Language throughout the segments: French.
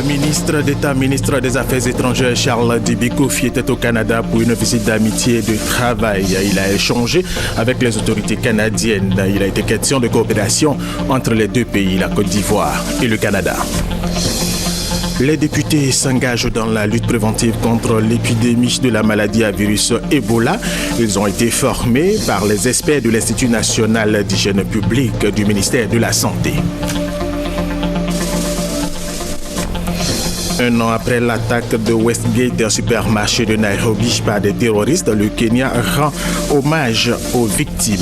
Le ministre d'État, ministre des Affaires étrangères, Charles Dibi Kofi, était au Canada pour une visite d'amitié et de travail. Il a échangé avec les autorités canadiennes. Il a été question de coopération entre les deux pays, la Côte d'Ivoire et le Canada. Les députés s'engagent dans la lutte préventive contre l'épidémie de la maladie à virus Ebola. Ils ont été formés par les experts de l'Institut national d'hygiène publique du ministère de la Santé. Un an après l'attaque de Westgate, un supermarché de Nairobi par des terroristes, le Kenya rend hommage aux victimes.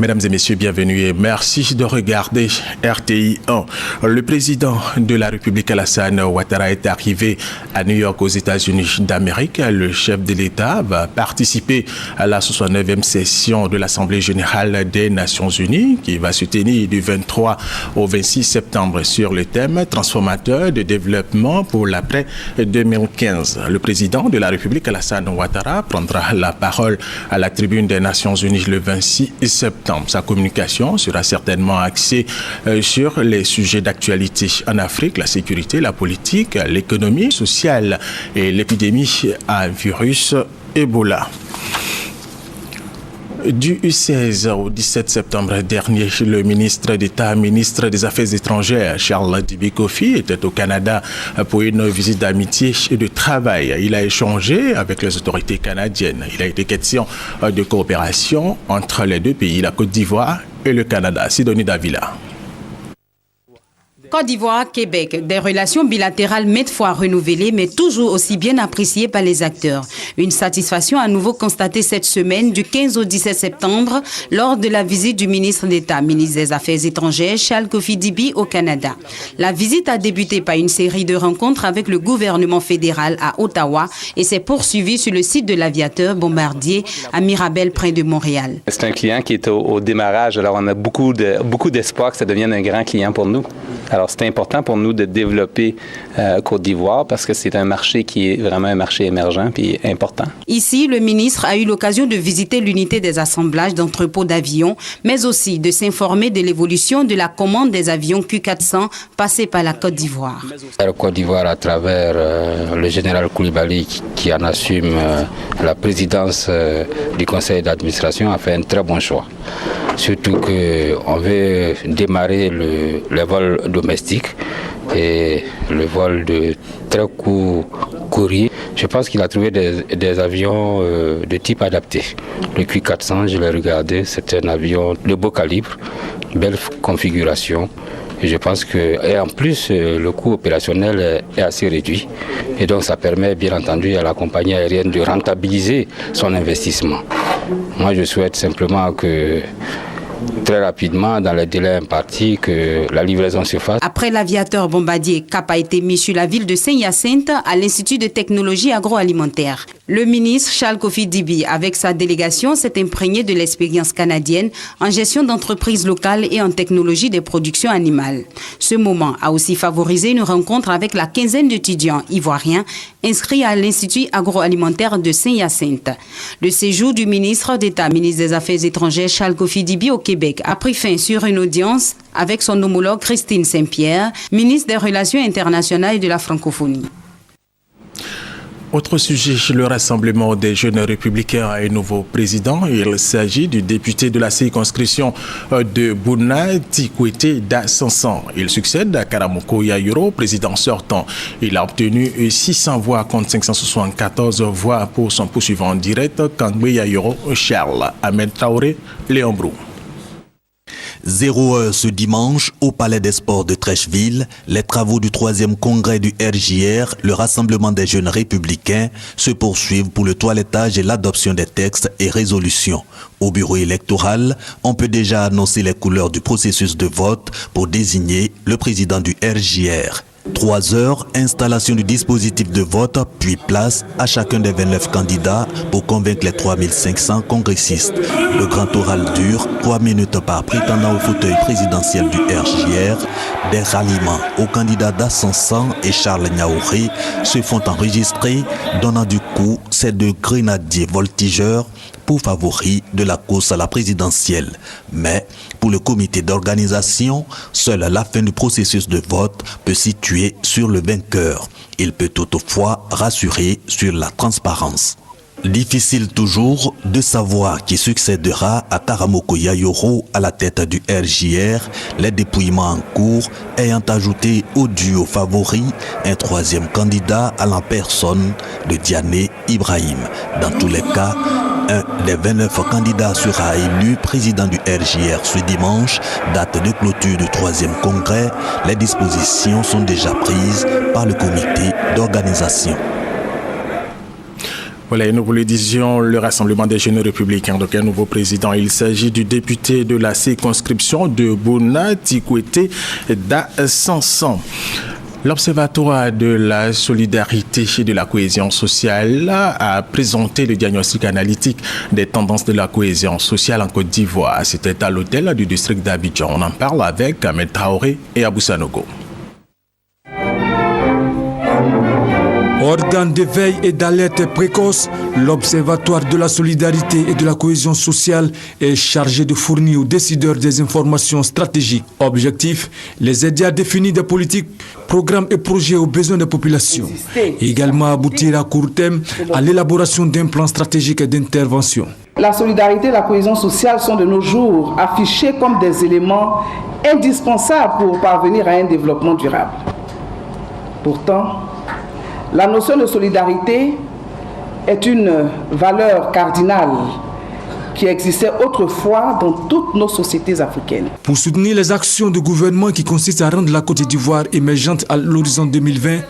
Mesdames et messieurs, bienvenue et merci de regarder RTI 1. Le président de la République, Alassane Ouattara, est arrivé à New York aux États-Unis d'Amérique. Le chef de l'État va participer à la 69e session de l'Assemblée générale des Nations unies qui va se tenir du 23 au 26 septembre sur le thème transformateur de développement pour l'après 2015. Le président de la République, Alassane Ouattara, prendra la parole à la tribune des Nations unies le 26 septembre. Sa communication sera certainement axée sur les sujets d'actualité en Afrique, la sécurité, la politique, l'économie sociale et l'épidémie à virus Ebola. Du 16 au 17 septembre dernier, le ministre d'État, ministre des Affaires étrangères, Charles Dibi Kofi, était au Canada pour une visite d'amitié et de travail. Il a échangé avec les autorités canadiennes. Il a été question de coopération entre les deux pays, la Côte d'Ivoire et le Canada. Sidonie Davila. Côte d'Ivoire, Québec, des relations bilatérales maintes fois renouvelées, mais toujours aussi bien appréciées par les acteurs. Une satisfaction à nouveau constatée cette semaine du 15 au 17 septembre lors de la visite du ministre d'État, ministre des Affaires étrangères, Charles Kofi Dibi au Canada. La visite a débuté par une série de rencontres avec le gouvernement fédéral à Ottawa et s'est poursuivie sur le site de l'aviateur Bombardier à Mirabel près de Montréal. C'est un client qui est au démarrage, alors on a beaucoup d'espoir que ça devienne un grand client pour nous. Alors, c'est important pour nous de développer Côte d'Ivoire parce que c'est un marché qui est vraiment un marché émergent et important. Ici, le ministre a eu l'occasion de visiter l'unité des assemblages d'entrepôts d'avions, mais aussi de s'informer de l'évolution de la commande des avions Q400 passés par la Côte d'Ivoire. La Côte d'Ivoire, à travers le général Koulibaly qui en assume la présidence du conseil d'administration, a fait un très bon choix. Surtout qu'on veut démarrer le vol domestique et le vol de très court courrier. Je pense qu'il a trouvé des avions de type adapté. Le Q400, je l'ai regardé, c'est un avion de beau calibre, belle configuration. Et je pense et en plus, le coût opérationnel est assez réduit. Et donc, ça permet, bien entendu, à la compagnie aérienne de rentabiliser son investissement. Moi, je souhaite simplement que très rapidement, dans les délais impartis, que la livraison se fasse. Après l'aviateur Bombardier, cap a été mis sur la ville de Saint-Hyacinthe à l'Institut de technologie agroalimentaire. Le ministre Charles Kofi Dibi, avec sa délégation, s'est imprégné de l'expérience canadienne en gestion d'entreprises locales et en technologie des productions animales. Ce moment a aussi favorisé une rencontre avec la quinzaine d'étudiants ivoiriens inscrits à l'Institut agroalimentaire de Saint-Hyacinthe. Le séjour du ministre d'État, ministre des Affaires étrangères Charles Kofi Dibi au Québec a pris fin sur une audience avec son homologue Christine Saint-Pierre, ministre des Relations internationales et de la francophonie. Autre sujet, le rassemblement des jeunes républicains a un nouveau président. Il s'agit du député de la circonscription de Bouna, Tikwete Dassansan. Il succède à Karamoko Yayuro, président sortant. Il a obtenu 600 voix contre 574 voix pour son poursuivant en direct, Kangbe Yayuro Charles. Ahmed Traoré, Léon Brou. 0 heure ce dimanche, au Palais des Sports de Trècheville, les travaux du 3e congrès du RJR, le Rassemblement des jeunes républicains, se poursuivent pour le toilettage et l'adoption des textes et résolutions. Au bureau électoral, on peut déjà annoncer les couleurs du processus de vote pour désigner le président du RJR. 3 heures, installation du dispositif de vote, puis place à chacun des 29 candidats pour convaincre les 3500 congressistes. Le grand oral dure 3 minutes par prétendant au fauteuil présidentiel du RJR. Des ralliements aux candidats Dassansan et Charles Niaouré se font enregistrer, donnant du coup ces deux grenadiers voltigeurs pour favoris de la course à la présidentielle. Mais pour le comité d'organisation, seule la fin du processus de vote peut situer sur le vainqueur. Il peut toutefois rassurer sur la transparence. Difficile toujours de savoir qui succédera à Karamoko Yayoro à la tête du RJR, les dépouillements en cours ayant ajouté au duo favori un troisième candidat à la personne de Diané Ibrahim. Dans tous les cas, un des 29 candidats sera élu président du RJR ce dimanche, date de clôture du 3e congrès. Les dispositions sont déjà prises par le comité d'organisation. Voilà, et nous vous le disions, le Rassemblement des jeunes républicains, donc un nouveau président. Il s'agit du député de la circonscription de Bouna, Tikwete d'Assansan. L'Observatoire de la solidarité et de la cohésion sociale a présenté le diagnostic analytique des tendances de la cohésion sociale en Côte d'Ivoire. C'était à l'hôtel du district d'Abidjan. On en parle avec Ahmed Traoré et Abou Sanogo. Organe de veille et d'alerte précoce, l'Observatoire de la solidarité et de la cohésion sociale est chargé de fournir aux décideurs des informations stratégiques. Objectif, les aider à définir des politiques, programmes et projets aux besoins des populations. Et également aboutir à court terme à l'élaboration d'un plan stratégique d'intervention. La solidarité et la cohésion sociale sont de nos jours affichés comme des éléments indispensables pour parvenir à un développement durable. Pourtant, la notion de solidarité est une valeur cardinale qui existait autrefois dans toutes nos sociétés africaines. Pour soutenir les actions du gouvernement qui consistent à rendre la Côte d'Ivoire émergente à l'horizon 2020,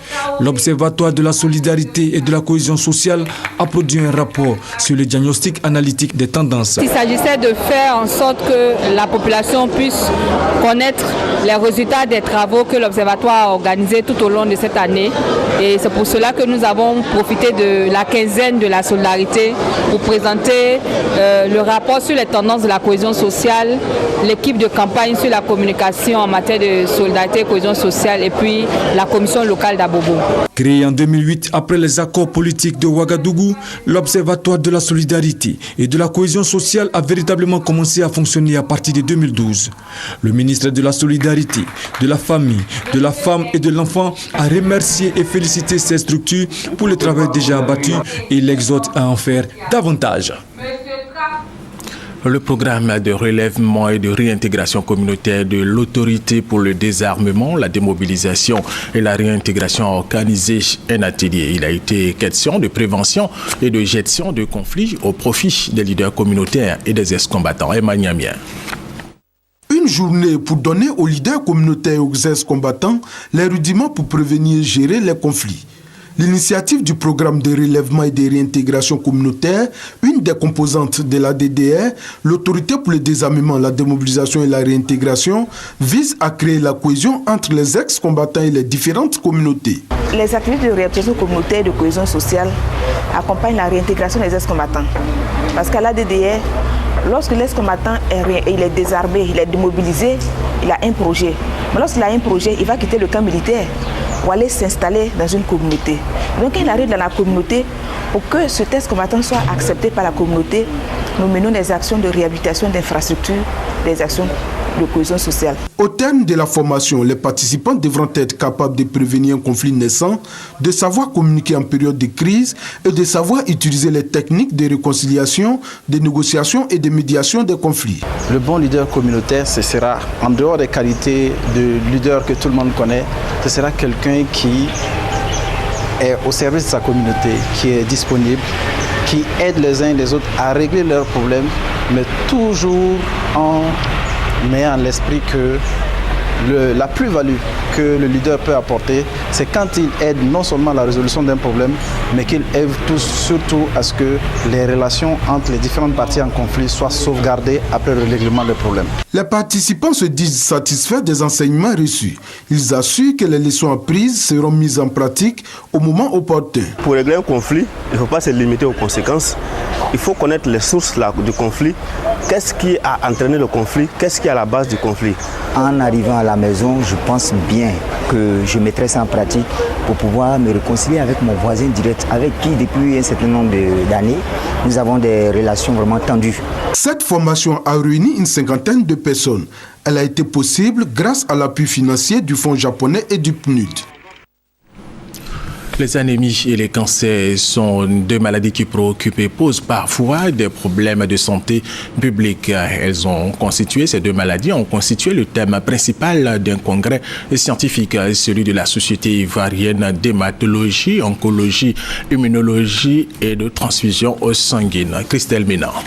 l'Observatoire de la solidarité et de la cohésion sociale a produit un rapport sur le diagnostic analytique des tendances. Il s'agissait de faire en sorte que la population puisse connaître les résultats des travaux que l'Observatoire a organisés tout au long de cette année. Et c'est pour cela que nous avons profité de la quinzaine de la solidarité pour présenter le rapport sur les tendances de la cohésion sociale, l'équipe de campagne sur la communication en matière de solidarité et cohésion sociale et puis la commission locale d'Abobo. Créé en 2008 après les accords politiques de Ouagadougou, l'Observatoire de la solidarité et de la cohésion sociale a véritablement commencé à fonctionner à partir de 2012. Le ministre de la Solidarité, de la Famille, de la Femme et de l'Enfant a remercié et félicité ces structures pour le travail déjà abattu et l'exhorte à en faire davantage. Le programme de relèvement et de réintégration communautaire de l'autorité pour le désarmement, la démobilisation et la réintégration a organisé un atelier. Il a été question de prévention et de gestion de conflits au profit des leaders communautaires et des ex-combattants. Emmanuel. Une journée pour donner aux leaders communautaires et aux ex-combattants les rudiments pour prévenir et gérer les conflits. L'initiative du programme de relèvement et de réintégration communautaire, une des composantes de la DDR, l'autorité pour le désarmement, la démobilisation et la réintégration, vise à créer la cohésion entre les ex-combattants et les différentes communautés. Les activités de réintégration communautaire et de cohésion sociale accompagnent la réintégration des ex-combattants. Parce qu'à la DDR, lorsque l'ex-combattant est désarmé, il est démobilisé, il a un projet. Mais lorsqu'il a un projet, il va quitter le camp militaire pour aller s'installer dans une communauté. Donc quand il arrive dans la communauté, pour que ce ex-combattant soit accepté par la communauté, nous menons des actions de réhabilitation d'infrastructures, des actions de cohésion sociale. Au terme de la formation, les participants devront être capables de prévenir un conflit naissant, de savoir communiquer en période de crise et de savoir utiliser les techniques de réconciliation, de négociation et de médiation des conflits. Le bon leader communautaire, ce sera, en dehors des qualités de leader que tout le monde connaît, ce sera quelqu'un qui est au service de sa communauté, qui est disponible, qui aide les uns et les autres à régler leurs problèmes, mais toujours en ayant à l'esprit que la plus-value que le leader peut apporter, c'est quand il aide non seulement à la résolution d'un problème, mais qu'il aide surtout à ce que les relations entre les différentes parties en conflit soient sauvegardées après le règlement des problèmes. Les participants se disent satisfaits des enseignements reçus. Ils assurent que les leçons apprises seront mises en pratique au moment opportun. Pour régler un conflit, il ne faut pas se limiter aux conséquences. Il faut connaître les sources du conflit. Qu'est-ce qui a entraîné le conflit? Qu'est-ce qui est à la base du conflit? En arrivant à la la maison, je pense bien que je mettrai ça en pratique pour pouvoir me réconcilier avec mon voisin direct, avec qui depuis un certain nombre d'années, nous avons des relations vraiment tendues. Cette formation a réuni une cinquantaine de personnes. Elle a été possible grâce à l'appui financier du Fonds japonais et du PNUD. Les anémies et les cancers sont deux maladies qui préoccupent et posent parfois des problèmes de santé publique. Ces deux maladies ont constitué le thème principal d'un congrès scientifique, celui de la Société ivoirienne d'hématologie, oncologie, immunologie et de transfusion sanguine. Christelle Ménard.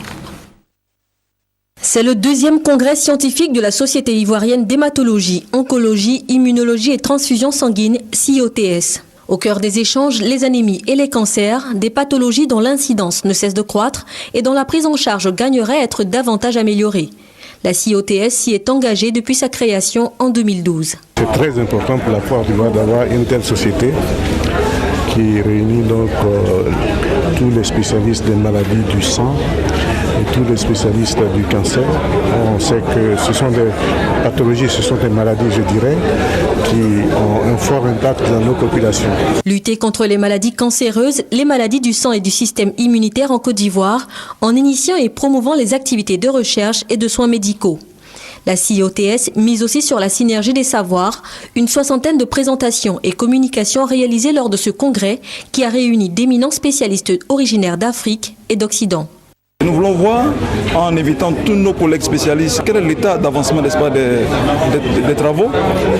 C'est le deuxième congrès scientifique de la Société ivoirienne d'hématologie, oncologie, immunologie et transfusion sanguine, CIOTS. Au cœur des échanges, les anémies et les cancers, des pathologies dont l'incidence ne cesse de croître et dont la prise en charge gagnerait à être davantage améliorée. La CIOTS s'y est engagée depuis sa création en 2012. C'est très important pour la Côte d'Ivoire d'avoir une telle société qui réunit donc tous les spécialistes des maladies du sang et tous les spécialistes du cancer. On sait que ce sont des pathologies, ce sont des maladies, je dirais, qui ont un fort impact dans nos populations. Lutter contre les maladies cancéreuses, les maladies du sang et du système immunitaire en Côte d'Ivoire, en initiant et promouvant les activités de recherche et de soins médicaux. La CIOTS mise aussi sur la synergie des savoirs, une soixantaine de présentations et communications réalisées lors de ce congrès qui a réuni d'éminents spécialistes originaires d'Afrique et d'Occident. Nous voulons voir, en évitant tous nos collègues spécialistes, quel est l'état d'avancement des travaux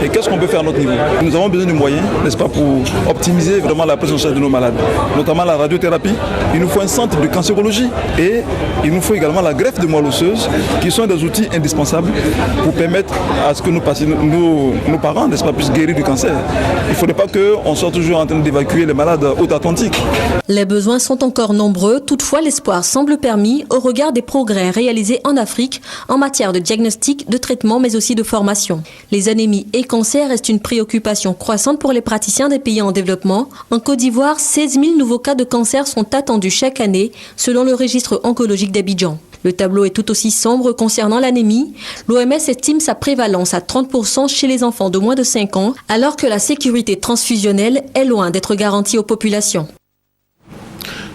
et qu'est-ce qu'on peut faire à notre niveau. Nous avons besoin de moyens, n'est-ce pas, pour optimiser vraiment la prise en charge de nos malades, notamment la radiothérapie. Il nous faut un centre de cancérologie et il nous faut également la greffe de moelle osseuse, qui sont des outils indispensables pour permettre à ce que nos parents, n'est-ce pas, puissent guérir du cancer. Il ne faudrait pas qu'on soit toujours en train d'évacuer les malades outre-Atlantique. Les besoins sont encore nombreux, toutefois l'espoir semble permis au regard des progrès réalisés en Afrique en matière de diagnostic, de traitement mais aussi de formation. Les anémies et cancers restent une préoccupation croissante pour les praticiens des pays en développement. En Côte d'Ivoire, 16 000 nouveaux cas de cancer sont attendus chaque année selon le registre oncologique d'Abidjan. Le tableau est tout aussi sombre concernant l'anémie. L'OMS estime sa prévalence à 30% chez les enfants de moins de 5 ans, alors que la sécurité transfusionnelle est loin d'être garantie aux populations.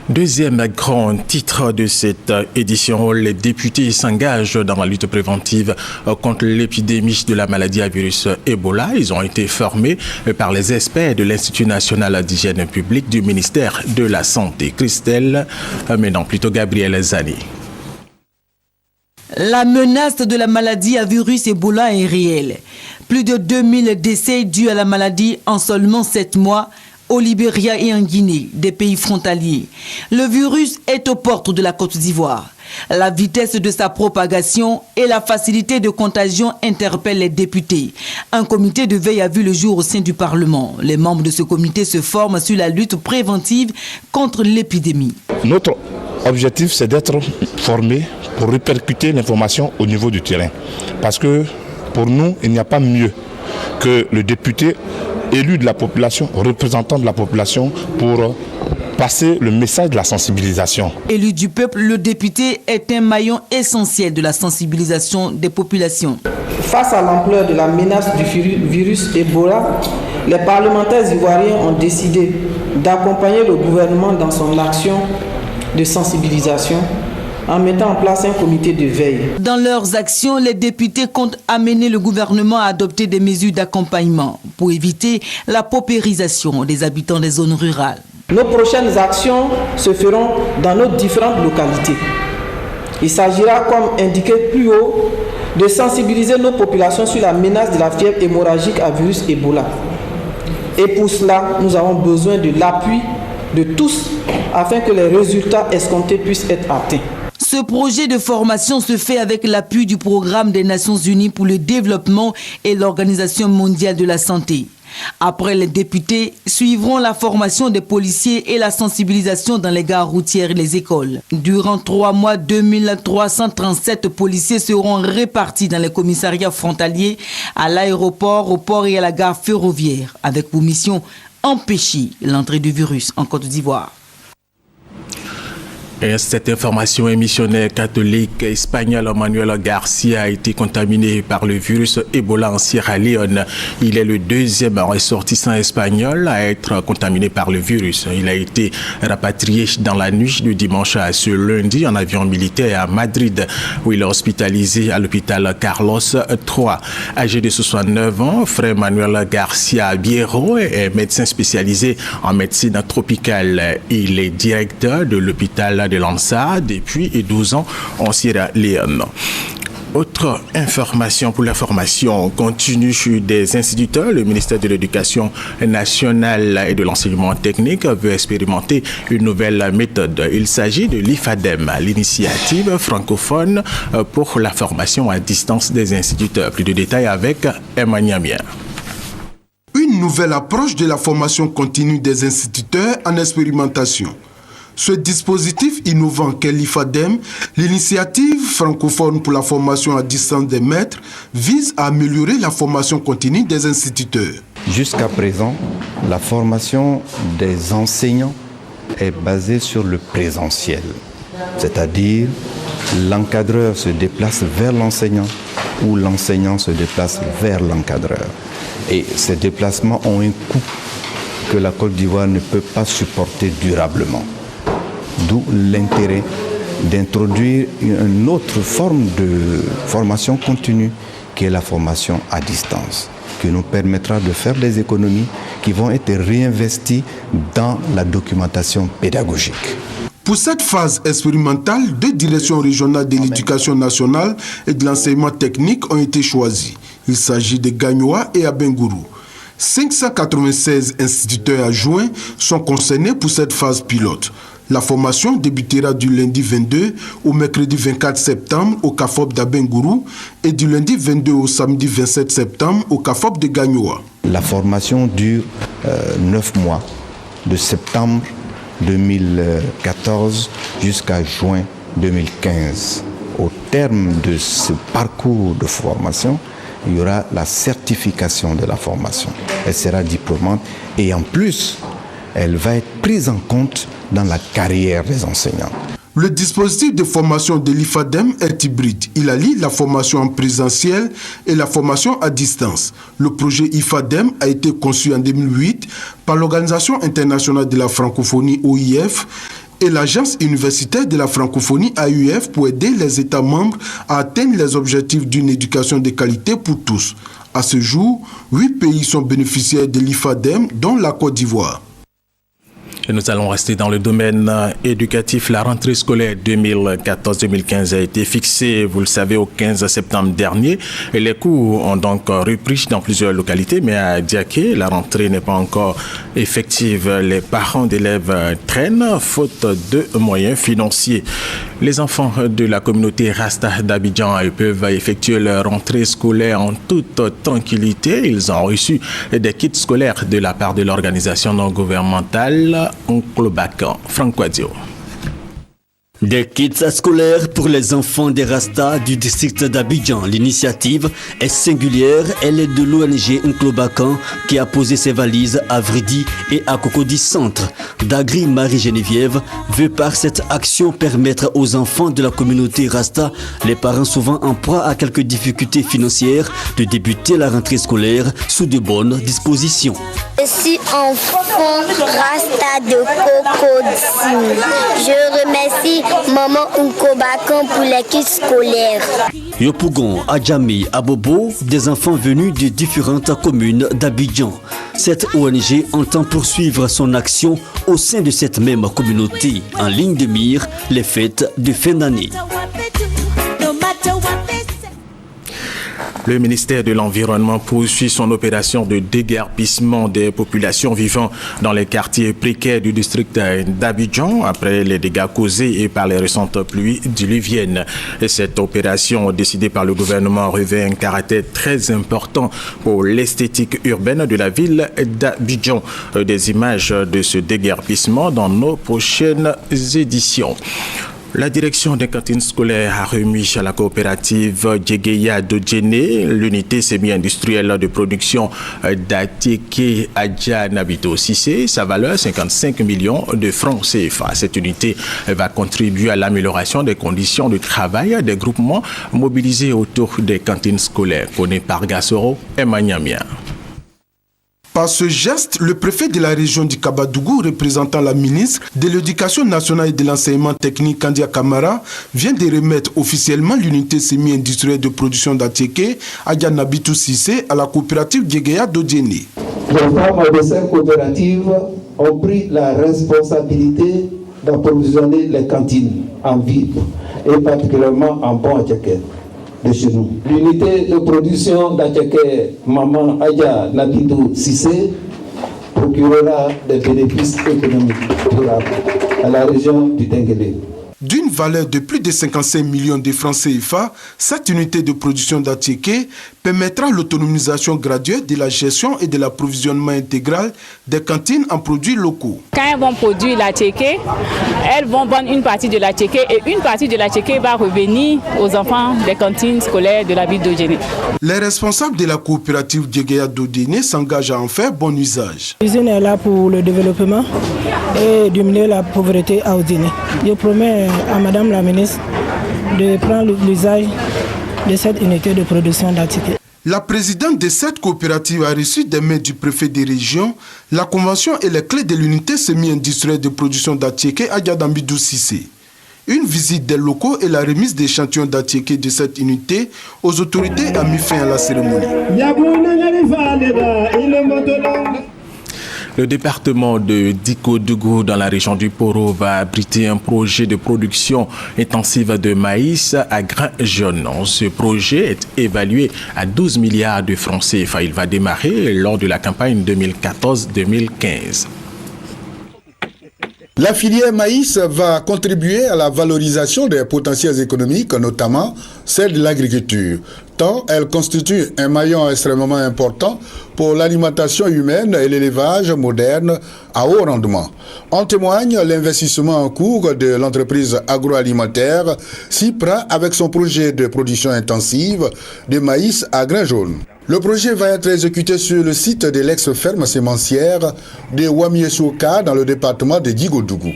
Deuxième grand titre de cette édition, les députés s'engagent dans la lutte préventive contre l'épidémie de la maladie à virus Ebola. Ils ont été formés par les experts de l'Institut national d'hygiène publique du ministère de la Santé. Christelle, mais non, plutôt Gabriel Zani. La menace de la maladie à virus Ebola est réelle. Plus de 2000 décès dus à la maladie en seulement 7 mois au Libéria et en Guinée, des pays frontaliers. Le virus est aux portes de la Côte d'Ivoire. La vitesse de sa propagation et la facilité de contagion interpellent les députés. Un comité de veille a vu le jour au sein du Parlement. Les membres de ce comité se forment sur la lutte préventive contre l'épidémie. Notre objectif, c'est d'être formés pour répercuter l'information au niveau du terrain. Parce que pour nous, il n'y a pas mieux que le député élu de la population, représentant de la population, pour passer le message de la sensibilisation. Élu du peuple, le député est un maillon essentiel de la sensibilisation des populations. Face à l'ampleur de la menace du virus Ebola, les parlementaires ivoiriens ont décidé d'accompagner le gouvernement dans son action de sensibilisation en mettant en place un comité de veille. Dans leurs actions, les députés comptent amener le gouvernement à adopter des mesures d'accompagnement pour éviter la paupérisation des habitants des zones rurales. Nos prochaines actions se feront dans nos différentes localités. Il s'agira, comme indiqué plus haut, de sensibiliser nos populations sur la menace de la fièvre hémorragique à virus Ebola. Et pour cela, nous avons besoin de l'appui de tous afin que les résultats escomptés puissent être atteints. Ce projet de formation se fait avec l'appui du Programme des Nations Unies pour le développement et l'Organisation mondiale de la santé. Après, les députés suivront la formation des policiers et la sensibilisation dans les gares routières et les écoles. Durant 3 mois, 2337 policiers seront répartis dans les commissariats frontaliers, à l'aéroport, au port et à la gare ferroviaire, avec pour mission empêcher l'entrée du virus en Côte d'Ivoire. Et cette information, un missionnaire catholique espagnol, Manuel Garcia, a été contaminé par le virus Ebola en Sierra Leone. Il est le deuxième ressortissant espagnol à être contaminé par le virus. Il a été rapatrié dans la nuit de dimanche à ce lundi en avion militaire à Madrid, où il est hospitalisé à l'hôpital Carlos III. Âgé de 69 ans, frère Manuel Garcia Biero est médecin spécialisé en médecine tropicale. Il est directeur de l'hôpital de l'ANSA depuis 12 ans en Sierra Leone. Autre information pour la formation continue des instituteurs, le ministère de l'Éducation nationale et de l'enseignement technique veut expérimenter une nouvelle méthode. Il s'agit de l'IFADEM, l'initiative francophone pour la formation à distance des instituteurs. Plus de détails avec Emma Niamien. Une nouvelle approche de la formation continue des instituteurs en expérimentation. Ce dispositif innovant qu'est l'IFADEM, l'initiative francophone pour la formation à distance des maîtres, vise à améliorer la formation continue des instituteurs. Jusqu'à présent, la formation des enseignants est basée sur le présentiel, c'est-à-dire l'encadreur se déplace vers l'enseignant ou l'enseignant se déplace vers l'encadreur. Et ces déplacements ont un coût que la Côte d'Ivoire ne peut pas supporter durablement. D'où l'intérêt d'introduire une autre forme de formation continue qui est la formation à distance, qui nous permettra de faire des économies qui vont être réinvesties dans la documentation pédagogique. Pour cette phase expérimentale, 2 directions régionales de l'éducation nationale et de l'enseignement technique ont été choisies. Il s'agit de Gagnoa et Abengourou. 596 instituteurs adjoints sont concernés pour cette phase pilote. La formation débutera du lundi 22 au mercredi 24 septembre au CAFOP d'Abengourou et du lundi 22 au samedi 27 septembre au CAFOP de Gagnoa. La formation dure 9 mois, de septembre 2014 jusqu'à juin 2015. Au terme de ce parcours de formation, il y aura la certification de la formation. Elle sera diplômante et en plus, elle va être prise en compte dans la carrière des enseignants. Le dispositif de formation de l'IFADEM est hybride. Il allie la formation en présentiel et la formation à distance. Le projet IFADEM a été conçu en 2008 par l'Organisation internationale de la francophonie OIF et l'Agence universitaire de la francophonie AUF pour aider les États membres à atteindre les objectifs d'une éducation de qualité pour tous. À ce jour, 8 pays sont bénéficiaires de l'IFADEM, dont la Côte d'Ivoire. Et nous allons rester dans le domaine éducatif. La rentrée scolaire 2014-2015 a été fixée, vous le savez, au 15 septembre dernier. Et les cours ont donc repris dans plusieurs localités. Mais à Diaké, la rentrée n'est pas encore effective. Les parents d'élèves traînent, faute de moyens financiers. Les enfants de la communauté Rasta d'Abidjan peuvent effectuer leur rentrée scolaire en toute tranquillité. Ils ont reçu des kits scolaires de la part de l'organisation non gouvernementale Onclobacan. Franck Quadio. Des kits scolaires pour les enfants des Rasta du district d'Abidjan. L'initiative est singulière. Elle est de l'ONG Onclobacan qui a posé ses valises à Vridi et à Cocody Centre. Dagri Marie-Geneviève veut par cette action permettre aux enfants de la communauté Rasta, les parents souvent en proie à quelques difficultés financières, de débuter la rentrée scolaire sous de bonnes dispositions. Je suis enfant Rasta de Cocody. Je remercie Maman Onclobacan pour les kits scolaires. Yopougon, Adjami, Abobo, des enfants venus de différentes communes d'Abidjan. Cette ONG entend poursuivre son action au sein de cette même communauté, en ligne de mire les fêtes de fin d'année. Le ministère de l'Environnement poursuit son opération de déguerpissement des populations vivant dans les quartiers précaires du district d'Abidjan après les dégâts causés par les récentes pluies diluviennes. Et cette opération décidée par le gouvernement revêt un caractère très important pour l'esthétique urbaine de la ville d'Abidjan. Des images de ce déguerpissement dans nos prochaines éditions. La direction des cantines scolaires a remis à la coopérative Djegeya Dodjene l'unité semi-industrielle de production d'Atieke Adja Nabito Sissé. Sa valeur, 55 millions de francs CFA. Cette unité va contribuer à l'amélioration des conditions de travail des groupements mobilisés autour des cantines scolaires. Connu par Gassoro et Magnamia. Par ce geste, le préfet de la région du Kabadougou, représentant la ministre de l'Éducation nationale et de l'enseignement technique, Kandia Kamara, vient de remettre officiellement l'unité semi-industrielle de production d'Atieke Adja Nabito Sissé à la coopérative Djegeya Dodjene. Les femmes de cette coopérative ont pris la responsabilité d'approvisionner les cantines en vivres et particulièrement en bon Atieke de chez nous. L'unité de production d'Atieke Maman Adja Nabito Sissé procurera des bénéfices économiques durables à la région du Denguélé. D'une valeur de plus de 55 millions de francs CFA, cette unité de production d'Atieke permettra l'autonomisation graduelle de la gestion et de l'approvisionnement intégral des cantines en produits locaux. Quand elles vont produire l'Atieke, elles vont vendre une partie de l'Atieke et une partie de l'Atieke va revenir aux enfants des cantines scolaires de la ville de Dodjene. Les responsables de la coopérative Djegeya Dodjene s'engagent à en faire bon usage. L'usine est là pour le développement et diminuer la pauvreté à Dodjene. Je promets à Madame la ministre de prendre l'usage de cette unité de production d'Atieke. La présidente de cette coopérative a reçu des mains du préfet des régions la convention et les clés de l'unité semi-industrielle de production d'Atieke Adja Nabito Sissé. Une visite des locaux et la remise d'échantillons d'Atieke de cette unité aux autorités a mis fin à la cérémonie. Le département de Dikodougou dans la région du Poro va abriter un projet de production intensive de maïs à grains jaunes. Ce projet est évalué à 12 milliards de francs CFA. Il va démarrer lors de la campagne 2014-2015. La filière maïs va contribuer à la valorisation des potentiels économiques, notamment celle de l'agriculture, tant elle constitue un maillon extrêmement important pour l'alimentation humaine et l'élevage moderne à haut rendement. En témoigne l'investissement en cours de l'entreprise agroalimentaire CIPRA avec son projet de production intensive de maïs à grains jaunes. Le projet va être exécuté sur le site de l'ex-ferme sémencière de Wamiesoka dans le département de Dikodougou.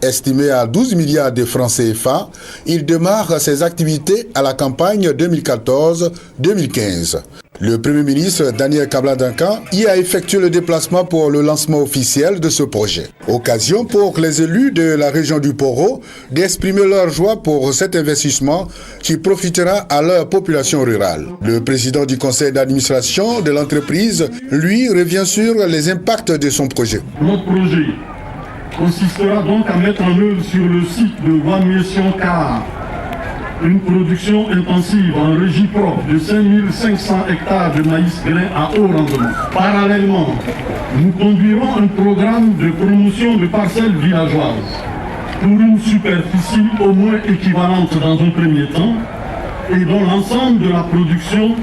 Estimé à 12 milliards de francs CFA, il démarre ses activités à la campagne 2014-2015. Le Premier ministre Daniel Kabla-Dankan y a effectué le déplacement pour le lancement officiel de ce projet. Occasion pour les élus de la région du Poro d'exprimer leur joie pour cet investissement qui profitera à leur population rurale. Le président du conseil d'administration de l'entreprise, lui, revient sur les impacts de son projet. Notre projet consistera donc à mettre en œuvre sur le site de Wamiesoka une production intensive en régie propre de 5500 hectares de maïs grain à haut rendement. Parallèlement, nous conduirons un programme de promotion de parcelles villageoises pour une superficie au moins équivalente dans un premier temps et dont l'ensemble de la production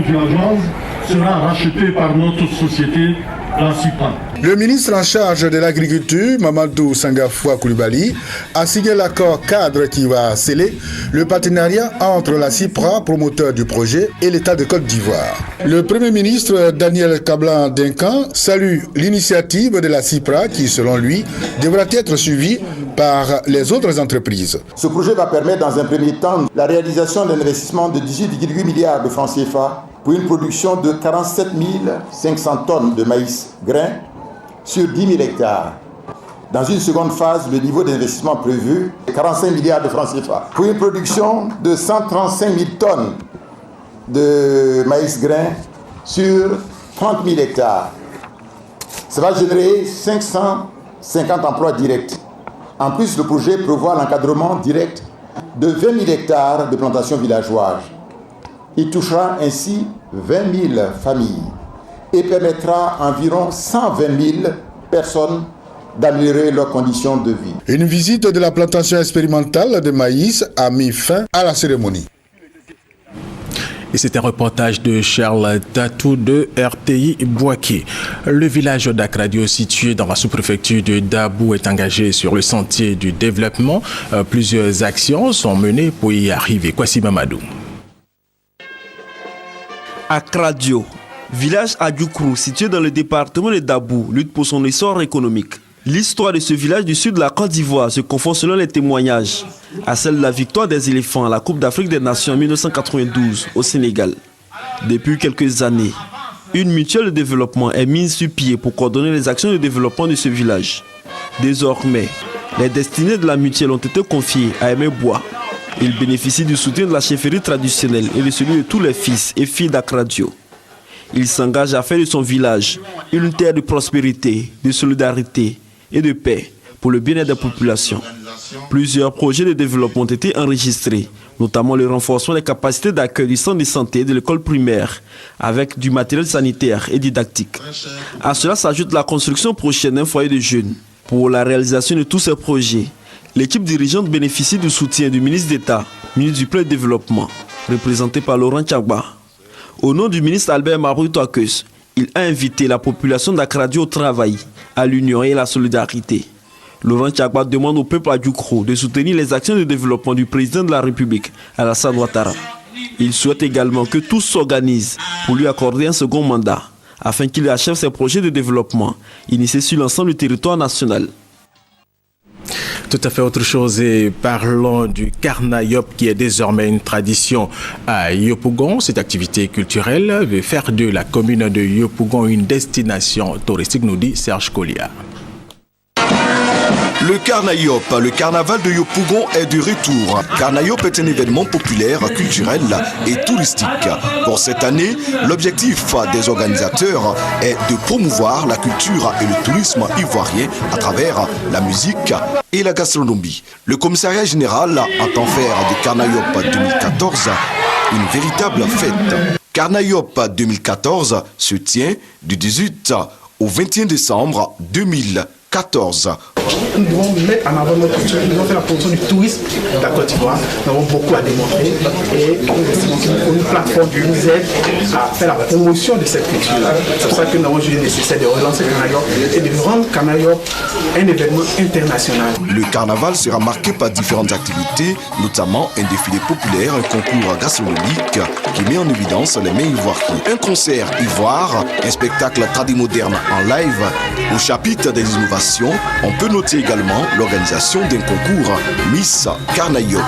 villageoise sera racheté par notre société, la CIPRA. Le ministre en charge de l'agriculture, Mamadou Sangafoua Koulibaly, a signé l'accord cadre qui va sceller le partenariat entre la CIPRA, promoteur du projet, et l'État de Côte d'Ivoire. Le Premier ministre Daniel Kabla-Dankan salue l'initiative de la CIPRA qui, selon lui, devra être suivie par les autres entreprises. Ce projet va permettre dans un premier temps la réalisation d'un investissement de 18,8 milliards de francs CFA pour une production de 47 500 tonnes de maïs grain sur 10 000 hectares. Dans une seconde phase, le niveau d'investissement prévu est 45 milliards de francs CFA pour une production de 135 000 tonnes de maïs grain sur 30 000 hectares. Ça va générer 550 emplois directs. En plus, le projet prévoit l'encadrement direct de 20 000 hectares de plantations villageoises. Il touchera ainsi 20 000 familles et permettra à environ 120 000 personnes d'améliorer leurs conditions de vie. Une visite de la plantation expérimentale de maïs a mis fin à la cérémonie. Et c'est un reportage de Charles Tatou de RTI Bouaké. Le village d'Akradio, situé dans la sous-préfecture de Dabou, est engagé sur le sentier du développement. Plusieurs actions sont menées pour y arriver. Kwasi Mamadou. Akradio, village à Djoukrou, situé dans le département de Dabou, lutte pour son essor économique. L'histoire de ce village du sud de la Côte d'Ivoire se confond selon les témoignages à celle de la victoire des éléphants à la Coupe d'Afrique des Nations en 1992 au Sénégal. Depuis quelques années, une mutuelle de développement est mise sur pied pour coordonner les actions de développement de ce village. Désormais, les destinées de la mutuelle ont été confiées à Aimé Bois. Il bénéficie du soutien de la chefferie traditionnelle et de celui de tous les fils et filles d'Akradio. Il s'engage à faire de son village une terre de prospérité, de solidarité et de paix pour le bien-être des populations. Plusieurs projets de développement ont été enregistrés, notamment le renforcement des capacités d'accueil du centre de santé et de l'école primaire, avec du matériel sanitaire et didactique. À cela s'ajoute la construction prochaine d'un foyer de jeunes. Pour la réalisation de tous ces projets, l'équipe dirigeante bénéficie du soutien du ministre d'État, ministre du Plan de Développement, représenté par Laurent Tchagba. Au nom du ministre Albert Mabry-Toakeus, il a invité la population d'Akradio au travail, à l'union et à la solidarité. Laurent Tchagba demande au peuple à Djoukrou de soutenir les actions de développement du président de la République, Alassane Ouattara. Il souhaite également que tous s'organisent pour lui accorder un second mandat, afin qu'il achève ses projets de développement initiés sur l'ensemble du territoire national. Tout à fait autre chose et parlons du Karnayop qui est désormais une tradition à Yopougon. Cette activité culturelle veut faire de la commune de Yopougon une destination touristique, nous dit Serge Colliard. Le Karnayop, le carnaval de Yopougon est de retour. Karnayop est un événement populaire, culturel et touristique. Pour cette année, l'objectif des organisateurs est de promouvoir la culture et le tourisme ivoirien à travers la musique et la gastronomie. Le commissariat général entend faire de Karnayop 2014 une véritable fête. Karnayop 2014 se tient du 18 au 21 décembre 2014. Nous devons mettre en avant notre culture, nous devons faire la promotion du tourisme de la Côte d'Ivoire. Nous avons beaucoup à démontrer et une plateforme qui nous aide à faire la promotion de cette culture-là. C'est pour ça que nous avons jugé nécessaire de relancer Karnayop et de rendre Karnayop un événement international. Le carnaval sera marqué par différentes activités, notamment un défilé populaire, un concours gastronomique qui met en évidence les mets ivoiriens. Un concert ivoire, un spectacle tradimoderne en live. Au chapitre des innovations, on peut noter également l'organisation d'un concours Miss Karnayop.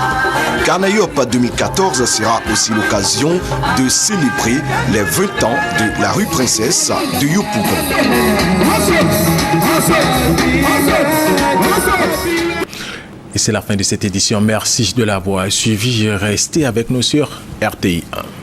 Karnayop 2014 sera aussi l'occasion de célébrer les 20 ans de la rue Princesse de Yopougon. Et c'est la fin de cette édition. Merci de l'avoir suivi. Restez avec nous sur RTI 1.